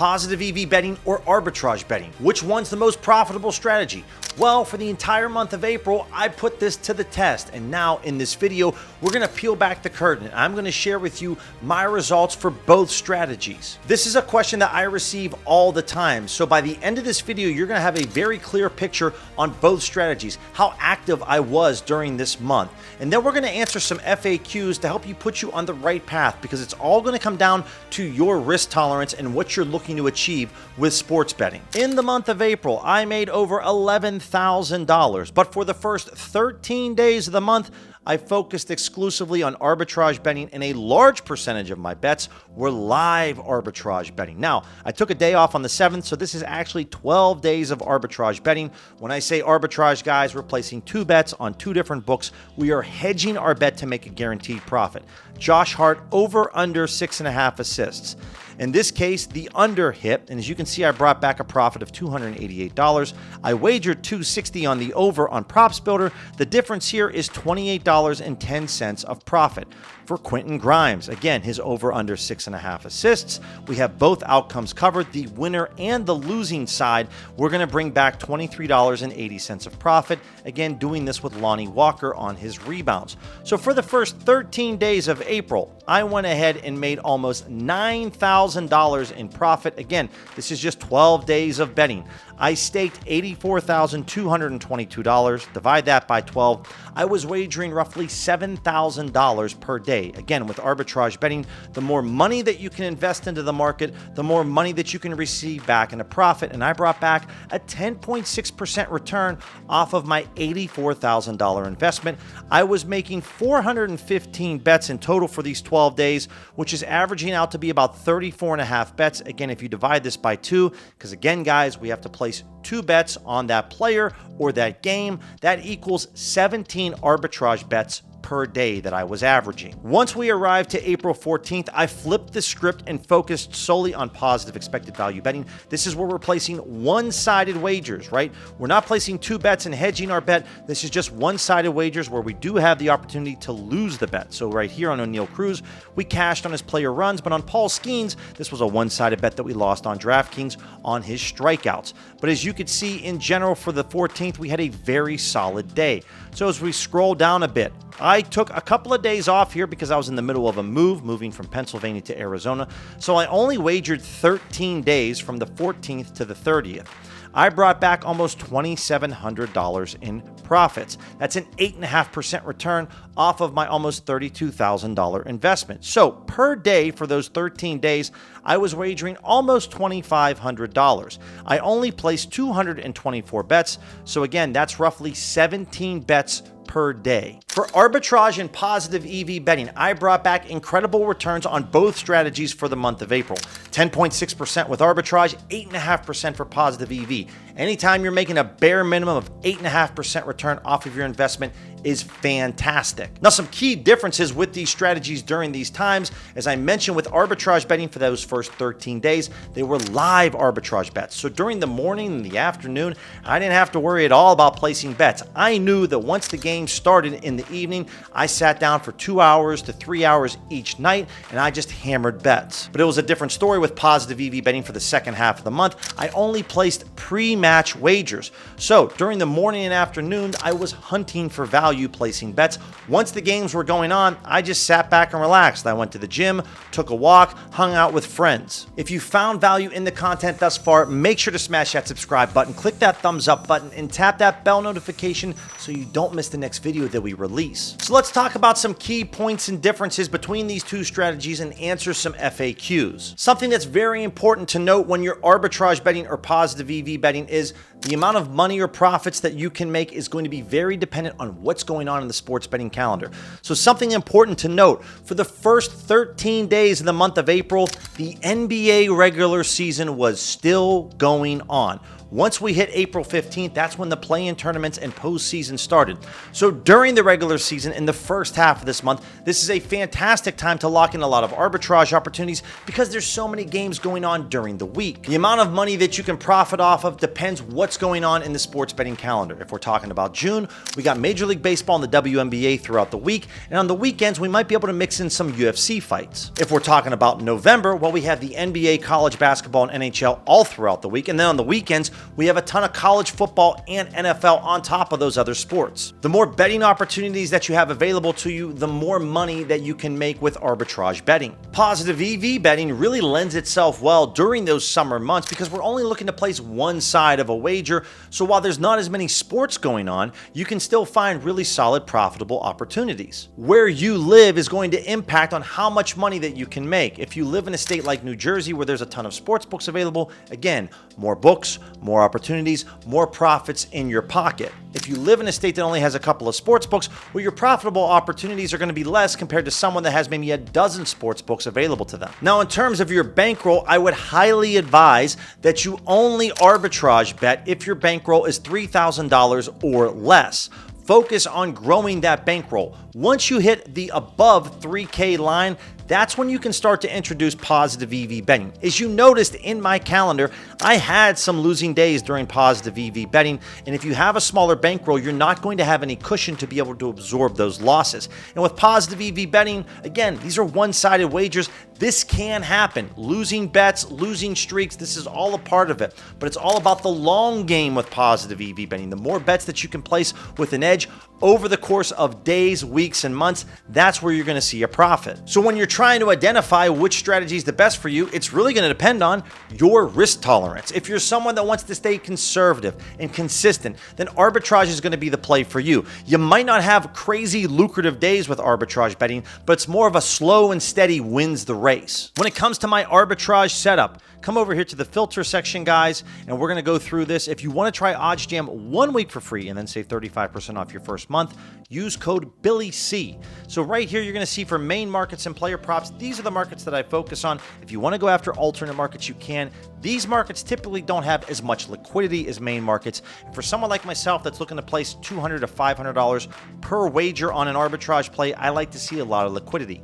Positive EV betting or arbitrage betting? Which one's the most profitable strategy? Well, for the entire month of April, I put this to the test. And now in this video, we're going to peel back the curtain. I'm going to share with you my results for both strategies. This is a question that I receive all the time. So by the end of this video, you're going to have a very clear picture on both strategies, how active I was during this month. And then we're going to answer some FAQs to help you put you on the right path, because it's all going to come down to your risk tolerance and what you're looking to achieve with sports betting. In the month of April, I made over $11,000, but for the first 13 days of the month, I focused exclusively on arbitrage betting, and a large percentage of my bets were live arbitrage betting. Now, I took a day off on the 7th, so this is actually 12 days of arbitrage betting. When I say arbitrage, guys, we're placing two bets on two different books. We are hedging our bet to make a guaranteed profit. Josh Hart over under 6.5 assists. In this case, the under hit, and as you can see, I brought back a profit of $288. I wagered $260 on the over on Props Builder. The difference here is $28.10 of profit. For Quentin Grimes, again, his over under 6.5 assists. We have both outcomes covered, the winner and the losing side. We're going to bring back $23.80 of profit. Again, doing this with Lonnie Walker on his rebounds. So for the first 13 days of April, I went ahead and made almost $9,000 in profit. Again, this is just 12 days of betting. I staked $84,222. Divide that by 12. I was wagering roughly $7,000 per day. Again, with arbitrage betting, the more money that you can invest into the market, the more money that you can receive back in a profit. And I brought back a 10.6% return off of my $84,000 investment. I was making 415 bets in total for these 12 days, which is averaging out to be about 34.5 bets. Again, if you divide this by 2, because again, guys, we have to place 2 bets on that player or that game, that equals 17 arbitrage bets per day that I was averaging. Once we arrived to April 14th, I flipped the script and focused solely on positive expected value betting. This is where we're placing one-sided wagers, right? We're not placing 2 bets and hedging our bet. This is just one-sided wagers where we do have the opportunity to lose the bet. So right here on O'Neal Cruz, we cashed on his player runs, but on Paul Skeens, this was a one-sided bet that we lost on DraftKings on his strikeouts. But as you could see, in general, for the 14th, we had a very solid day. So as we scroll down a bit, I took a couple of days off here because I was in the middle of a moving from Pennsylvania to Arizona. So I only wagered 13 days from the 14th to the 30th. I brought back almost $2,700 in profits. That's an 8.5% return off of my almost $32,000 investment. So per day for those 13 days, I was wagering almost $2,500. I only placed 224 bets. So again, that's roughly 17 bets per day. For arbitrage and positive EV betting, I brought back incredible returns on both strategies for the month of April. 10.6% with arbitrage, 8.5% for positive EV. Anytime you're making a bare minimum of 8.5% return off of your investment is fantastic. Now, some key differences with these strategies during these times, as I mentioned with arbitrage betting for those first 13 days, they were live arbitrage bets. So during the morning and the afternoon, I didn't have to worry at all about placing bets. I knew that once the game started in the evening, I sat down for 2 hours to 3 hours each night, and I just hammered bets. But it was a different story with positive EV betting for the second half of the month. I only placed pre-match wagers. So during the morning and afternoon, I was hunting for value placing bets. Once the games were going on, I just sat back and relaxed. I went to the gym, took a walk, hung out with friends. If you found value in the content thus far, make sure to smash that subscribe button, click that thumbs up button, and tap that bell notification so you don't miss the next video that we release. So let's talk about some key points and differences between these two strategies and answer some FAQs. Something that's very important to note when you're arbitrage betting or positive EV betting is the amount of money or profits that you can make is going to be very dependent on what's going on in the sports betting calendar. So something important to note, for the first 13 days of the month of April, the NBA regular season was still going on. Once we hit April 15th, that's when the play-in tournaments and postseason started. So during the regular season, in the first half of this month, this is a fantastic time to lock in a lot of arbitrage opportunities because there's so many games going on during the week. The amount of money that you can profit off of depends what's going on in the sports betting calendar. If we're talking about June, we got Major League Baseball and the WNBA throughout the week, and on the weekends, we might be able to mix in some UFC fights. If we're talking about November, well, we have the NBA, college basketball, and NHL all throughout the week, and then on the weekends, we have a ton of college football and NFL on top of those other sports. The more betting opportunities that you have available to you, the more money that you can make with arbitrage betting. Positive EV betting really lends itself well during those summer months because we're only looking to place one side of a wager, so while there's not as many sports going on, you can still find really solid profitable opportunities. Where you live is going to impact on how much money that you can make. If you live in a state like New Jersey where there's a ton of sports books available, again, more books, more opportunities, more profits in your pocket. If you live in a state that only has a couple of sports books, well, your profitable opportunities are going to be less compared to someone that has maybe a dozen sports books available to them. Now, in terms of your bankroll, I would highly advise that you only arbitrage bet if your bankroll is $3,000 or less. Focus on growing that bankroll. Once you hit the above 3K line, that's when you can start to introduce positive EV betting. As you noticed in my calendar, I had some losing days during positive EV betting, and if you have a smaller bankroll, you're not going to have any cushion to be able to absorb those losses. And with positive EV betting, again, these are one-sided wagers. This can happen. Losing bets, losing streaks, this is all a part of it. But it's all about the long game with positive EV betting. The more bets that you can place with an edge over the course of days, weeks, and months, that's where you're going to see a profit. So when you're trying to identify which strategy is the best for you, it's really going to depend on your risk tolerance. If you're someone that wants to stay conservative and consistent, then arbitrage is going to be the play for you. You might not have crazy lucrative days with arbitrage betting, but it's more of a slow and steady wins the race. When it comes to my arbitrage setup, come over here to the filter section, guys, and we're going to go through this. If you want to try OddsJam 1 week for free and then save 35% off your first month, use code BILLYC. So right here, you're going to see for main markets and player props, these are the markets that I focus on. If you want to go after alternate markets, you can. These markets typically don't have as much liquidity as main markets. And for someone like myself that's looking to place $200 to $500 per wager on an arbitrage play, I like to see a lot of liquidity.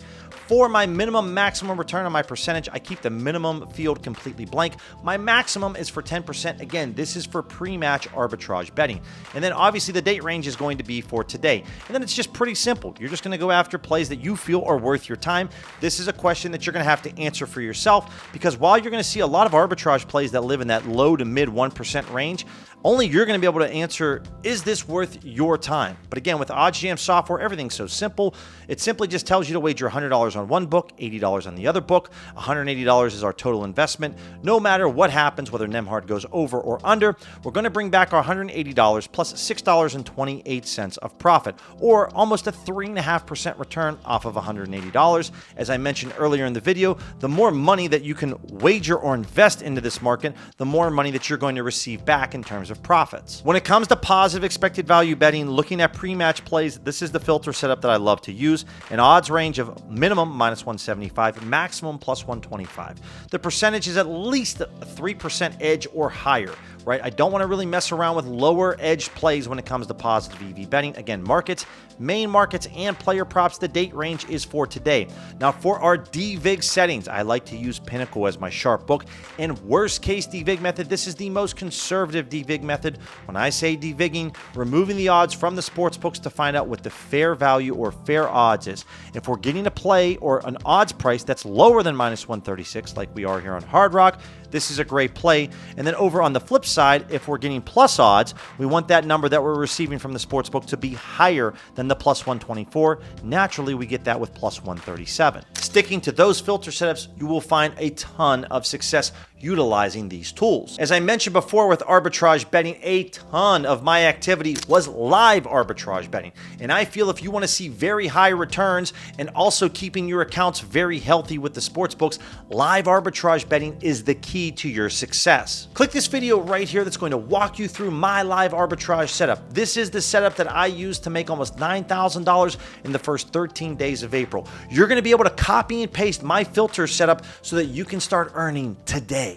For my minimum maximum return on my percentage, I keep the minimum field completely blank. My maximum is for 10%. Again, this is for pre-match arbitrage betting. And then obviously the date range is going to be for today. And then it's just pretty simple. You're just going to go after plays that you feel are worth your time. This is a question that you're going to have to answer for yourself because while you're going to see a lot of arbitrage plays that live in that low to mid 1% range, only you're going to be able to answer, is this worth your time? But again, with OddsJam software, everything's so simple. It simply just tells you to wager $100 on one book, $80 on the other book. $180 is our total investment. No matter what happens, whether Nemhard goes over or under, we're going to bring back our $180 plus $6.28 of profit, or almost a 3.5% return off of $180. As I mentioned earlier in the video, the more money that you can wager or invest into this market, the more money that you're going to receive back in terms of profits. When it comes to positive expected value betting, looking at pre-match plays, this is the filter setup that I love to use. An odds range of minimum minus 175, maximum plus 125. The percentage is at least a 3% edge or higher, right? I don't want to really mess around with lower edge plays when it comes to positive EV betting. Again, markets, main markets, and player props, the date range is for today. Now, for our DVIG settings, I like to use Pinnacle as my sharp book. And worst case DVIG method, this is the most conservative DVIG method. When I say DVIGing, removing the odds from the sports books to find out what the fair value or fair odds is. If we're getting a play or an odds price that's lower than minus 136, like we are here on Hard Rock, this is a great play. And then over on the flip side, if we're getting plus odds, we want that number that we're receiving from the sportsbook to be higher than the plus 124. Naturally, we get that with plus 137. Sticking to those filter setups, you will find a ton of success utilizing these tools. As I mentioned before with arbitrage betting, a ton of my activity was live arbitrage betting. And I feel if you want to see very high returns and also keeping your accounts very healthy with the sports books, live arbitrage betting is the key to your success. Click this video right here that's going to walk you through my live arbitrage setup. This is the setup that I used to make almost $9,000 in the first 13 days of April. You're going to be able to copy and paste my filter setup so that you can start earning today.